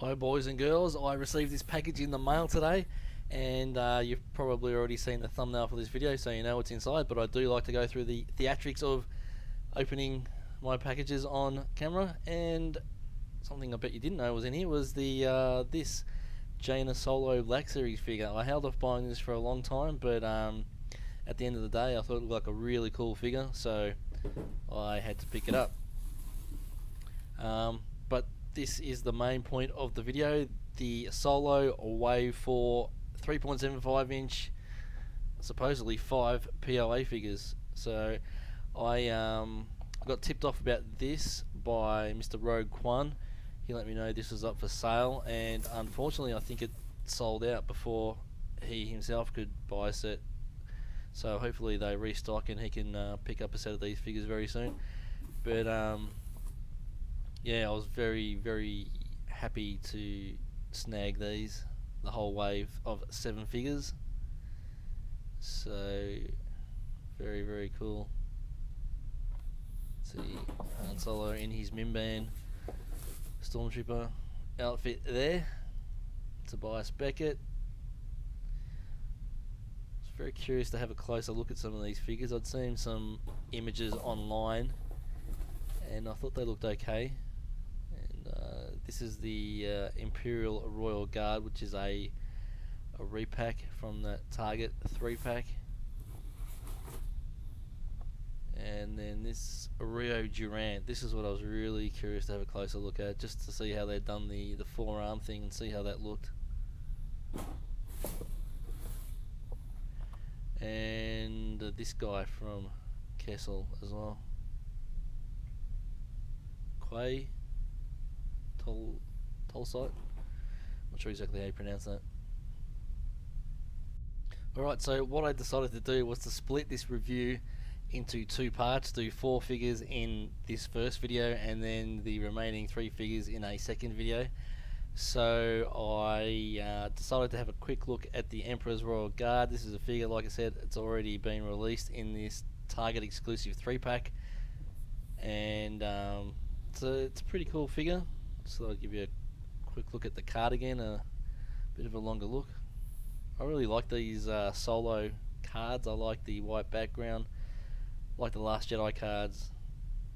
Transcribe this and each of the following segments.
Hi boys and girls, I received this package in the mail today, and you've probably already seen the thumbnail for this video, so you know what's inside, but I do like to go through the theatrics of opening my packages on camera. And something I bet you didn't know was in here was the this Jaina Solo Black Series figure. I held off buying this for a long time, but at the end of the day I thought it looked like a really cool figure, so I had to pick it up. But this is the main point of the video: the Solo Wave 4 3.75 inch, supposedly 5 POA figures. So I got tipped off about this by Mr. Rogue Quan. He let me know this was up for sale, and unfortunately I think it sold out before he himself could buy a set. So hopefully they restock and he can pick up a set of these figures very soon. But yeah, I was very happy to snag these, the whole wave of 7 figures. So very cool. Let's see, Han Solo in his Mimban Stormtrooper outfit there. Tobias Beckett. I was very curious to have a closer look at some of these figures. I'd seen some images online and I thought they looked okay. This is the Imperial Royal Guard, which is a repack from that Target 3-pack. And then this Rio Durant. This is what I was really curious to have a closer look at, just to see how they'd done the forearm thing and see how that looked. And this guy from Kessel as well. Quay Tolsite. Not sure exactly how you pronounce that. Alright, so what I decided to do was to split this review into 2 parts, do 4 figures in this first video and then the remaining 3 figures in a second video. So I decided to have a quick look at the Emperor's Royal Guard. This is a figure, like I said, it's already been released in this Target exclusive 3-pack, and it's a pretty cool figure. So I'll give you a quick look at the card again, a bit of a longer look. I really like these Solo cards. I like the white background, I like the Last Jedi cards.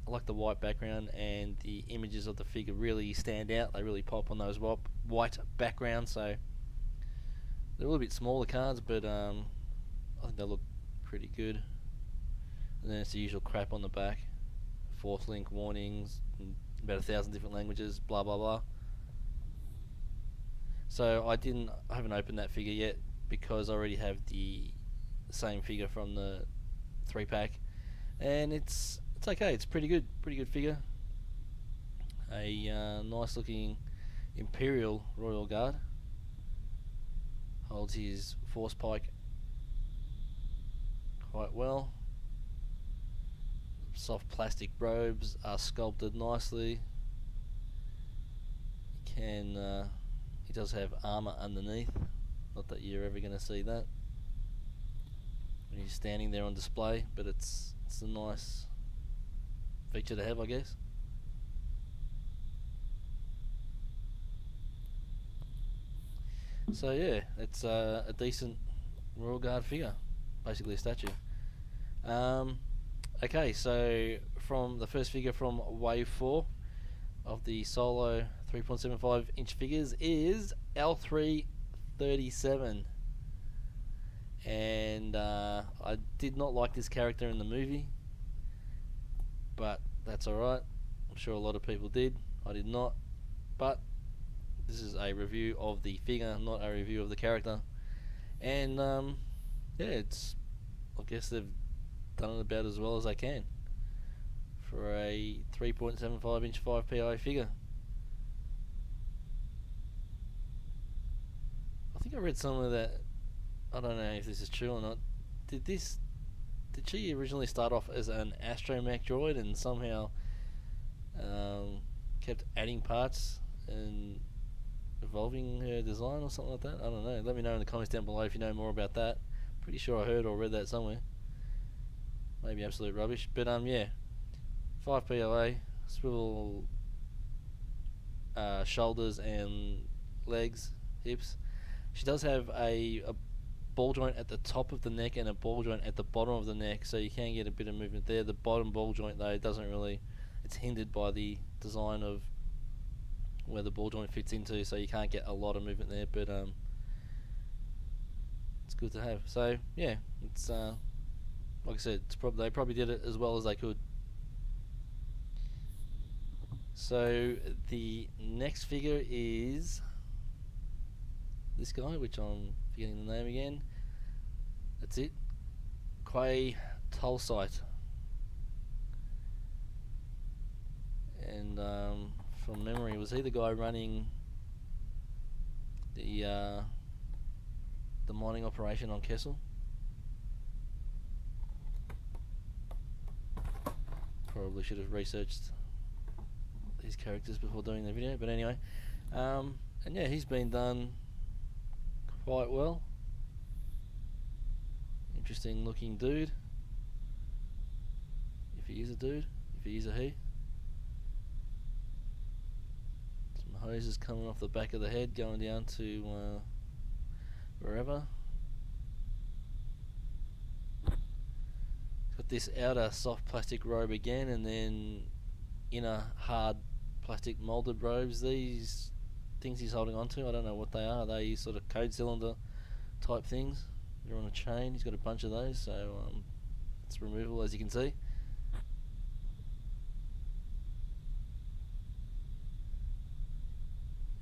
I like the white background, and the images of the figure really stand out. They really pop on those white backgrounds. So they're a little bit smaller cards, but I think they look pretty good. And then it's the usual crap on the back: Force link warnings, about 1,000 different languages, blah blah blah. So I haven't opened that figure yet because I already have the same figure from the 3-pack, and it's okay. It's pretty good figure. A nice looking Imperial Royal Guard. Holds his force pike quite well. Soft plastic robes are sculpted nicely. He does have armor underneath. Not that you're ever going to see that when he's standing there on display, but it's a nice feature to have, I guess. So yeah, it's a decent Royal Guard figure, basically a statue. Okay, so from the first figure from Wave 4 of the Solo 3.75 inch figures is L337. And I did not like this character in the movie, but that's alright. I'm sure a lot of people did. I did not. But this is a review of the figure, not a review of the character. And yeah, I guess they've done it about as well as they can for a 3.75 inch 5 PI figure. I think I read somewhere that, I don't know if this is true or not, did she originally start off as an astromech droid and somehow kept adding parts and evolving her design or something like that? I don't know. Let me know in the comments down below if you know more about that. Pretty sure I heard or read that somewhere. Maybe absolute rubbish, but yeah, 5 POA, swivel shoulders and legs, hips. She does have a ball joint at the top of the neck and a ball joint at the bottom of the neck, so you can get a bit of movement there. The bottom ball joint though doesn't really, it's hindered by the design of where the ball joint fits into, so you can't get a lot of movement there, but it's good to have. So yeah, it's like I said, it's they probably did it as well as they could. So the next figure is this guy, which I'm forgetting the name again. That's it, Quay Tulsite. And from memory, was he the guy running the mining operation on Kessel? Probably should have researched these characters before doing the video, but anyway, and yeah, he's been done quite well. Interesting looking dude, if he is a dude, if he is a he. Some hoses coming off the back of the head going down to wherever. Got this outer soft plastic robe again, and then inner hard plastic molded robes. These things he's holding on to, I don't know what they are. They sort of code cylinder type things. They're on a chain. He's got a bunch of those, so it's removable, as you can see.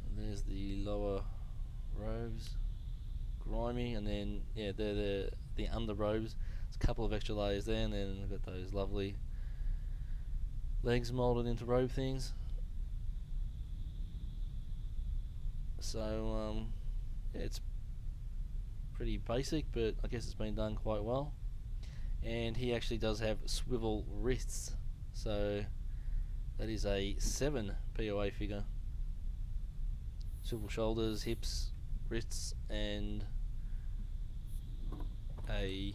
And there's the lower robes, grimy, and then yeah, they're the under robes. There's a couple of extra layers there, and then we've got those lovely legs molded into robe things. So yeah, it's pretty basic, but I guess it's been done quite well. And he actually does have swivel wrists, so that is a 7 POA figure. Swivel shoulders, hips, wrists, and a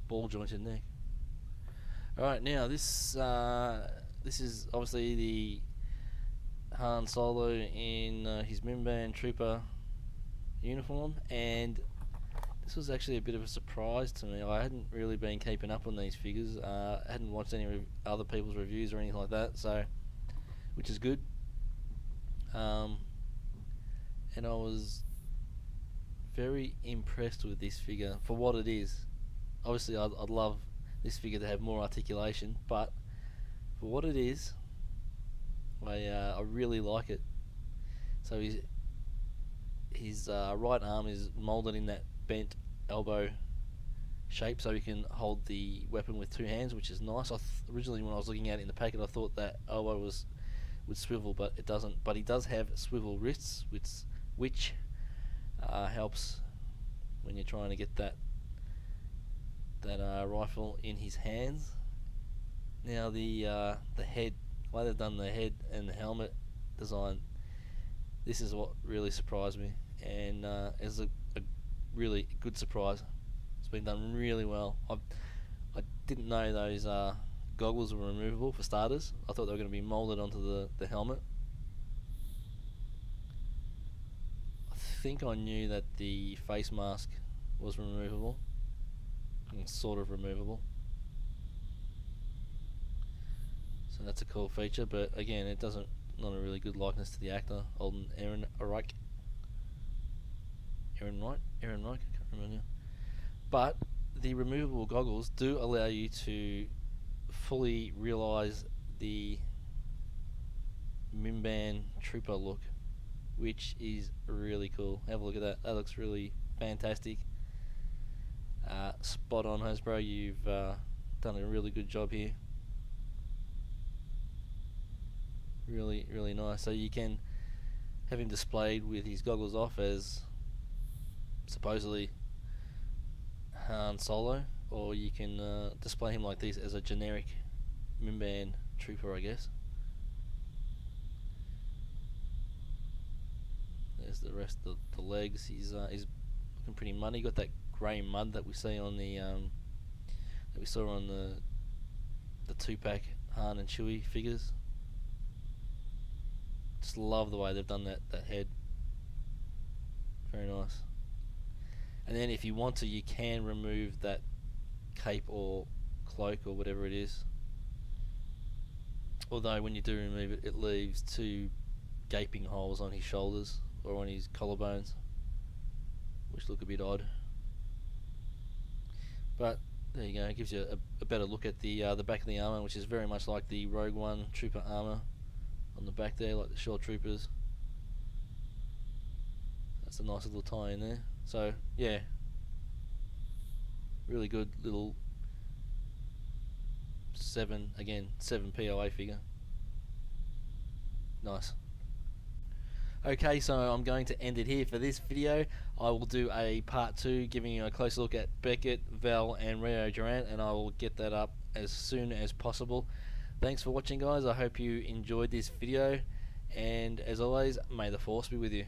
ball jointed neck. Alright, now this is obviously the Han Solo in his Mimban Trooper uniform, and this was actually a bit of a surprise to me. I hadn't really been keeping up on these figures. I hadn't watched any other people's reviews or anything like that, so which is good. And I was very impressed with this figure for what it is. Obviously, I'd love this figure to have more articulation, but for what it is, I really like it. So his right arm is molded in that bent elbow shape, so he can hold the weapon with two hands, which is nice. Originally, when I was looking at it in the packet, I thought that elbow would swivel, but it doesn't. But he does have swivel wrists, which helps when you're trying to get that rifle in his hands. Now the head, the way they've done the head and the helmet design, this is what really surprised me, and it's a really good surprise. It's been done really well. I didn't know those goggles were removable, for starters. I thought they were going to be molded onto the helmet. I think I knew that the face mask was removable, sort of removable, so that's a cool feature, but again, it doesn't, not a really good likeness to the actor, Alden Ehrenreich. Ehrenreich, I can't remember now. But the removable goggles do allow you to fully realise the Mimban Trooper look, which is really cool. Have a look at that. That looks really fantastic. Spot on, Hasbro. You've done a really good job here. Really, really nice. So you can have him displayed with his goggles off as supposedly Han Solo, or you can display him like this as a generic Mimban Trooper, I guess. There's the rest of the legs. He's looking pretty muddy. Got that grey mud that we see on the that we saw on the 2-pack Han and Chewie figures. Just love the way they've done that head. Very nice. And then if you want to, you can remove that cape or cloak or whatever it is. Although when you do remove it, it leaves 2 gaping holes on his shoulders or on his collarbones, which look a bit odd. But there you go, it gives you a better look at the back of the armour, which is very much like the Rogue One trooper armour on the back there, like the Shore Troopers. That's a nice little tie in there. So yeah, really good little 7 POA figure. Nice. Okay, so I'm going to end it here for this video. I will do a part 2 giving you a closer look at Beckett, Val and Rio Durant, and I will get that up as soon as possible. Thanks for watching, guys. I hope you enjoyed this video, and as always, may the Force be with you.